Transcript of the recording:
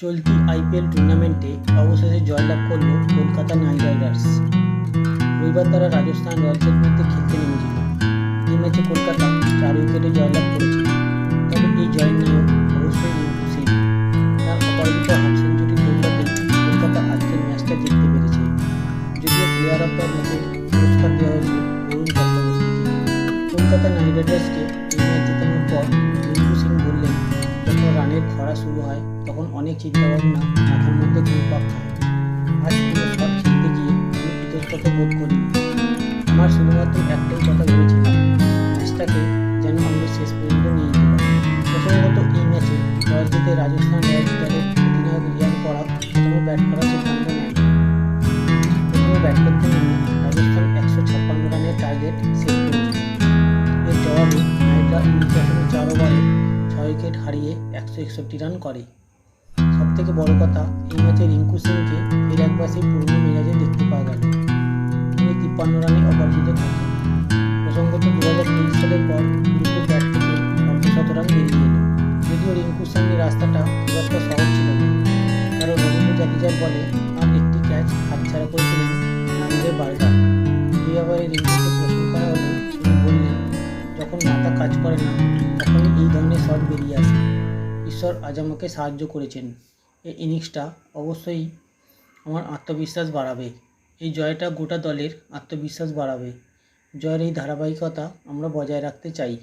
চলতি আইপিএল টুর্নামেন্টে অবশেষে জয়লাভ করল কলকাতা নাইট রাইডার্স। রবিবার তারা রাজস্থান রয়্যালসের বিরুদ্ধে খেলতে নেমেছিল। এই ম্যাচে কলকাতা 4 উইকেটে জয়লাভ করেছিল। তবে এই জয়ের নায়ক অবশ্যই রিঙ্কু সিং। তার অপরাজিত হাফ সেঞ্চুরি দৌড়াতেই কলকাতা আজকের ম্যাচটা জিততে পেরেছে। যদিও প্লেয়ার অফ দ্য ম্যাচের পুরস্কার দেওয়া হয়েছে বরুণ চক্রবর্তীকে। কলকাতা নাইট রাইডার্সকে এই ম্যাচ জেতানোর পর রিঙ্কু সিং বললেন, যখন রানের খরা শুরু হয় তখন অনেক চিন্তাভাবনা মাথার মধ্যে ঘুরপাক খায়। আজ পুরো শট খেলতে গিয়ে আমি ইতস্তত বোধ করিনি। আমার শুধুমাত্র একটাই কথা ভেবেছিলাম, ম্যাচটাকে যেন আমরা শেষ পর্যন্ত নিয়ে যেতে পারি। প্রসঙ্গত এই ম্যাচে টস জিতে রাজস্থান রয়্যালস দলের অধিনায়ক রিয়ান পরাগ প্রথমে ব্যাট করার সিদ্ধান্ত নেন। প্রথমে ব্যাট করতে নেমে রাজস্থান 156 রানের টার্গেট সেট করেছিল। এর জবাবে নাইটরা 19.4 ওভারে 6 উইকেট হারিয়ে 161 রান করে। সবথেকে বড় কথা, এই ম্যাচে রিঙ্কু সিংকে ফের একবার সেই পুরনো মেজাজে দেখতে পাওয়া গেল। তিনি 53 রানে অপরাজিত থাকেন। প্রসঙ্গত 2023 সালের পর রিঙ্কুর ব্যাট থেকে অর্ধশতরান বেরিয়ে এলো। যদিও রিঙ্কুর সামনে রাস্তাটা খুব একটা সহজ ছিল না, কারণ রবীন্দ্র জাদেজার বলে আর একটি ক্যাচ হাতছাড়া করেছিলেন নামিদের বার্গার। এই ব্যাপারে রিঙ্কুকে প্রশ্ন করা হলে তিনি বললেন, যখন মাথা কাজ করে না তখনই এই ধরনের শট বেরিয়ে আসে। ঈশ্বর আজ আমাকে সাহায্য করেছেন। এই ইনিংসটা অবশ্যই আমার আত্মবিশ্বাস বাড়াবে। এই জয়টা গোটা দলের আত্মবিশ্বাস বাড়াবে। জয়ের এই ধারাবাহিকতা আমরা বজায় রাখতে চাই।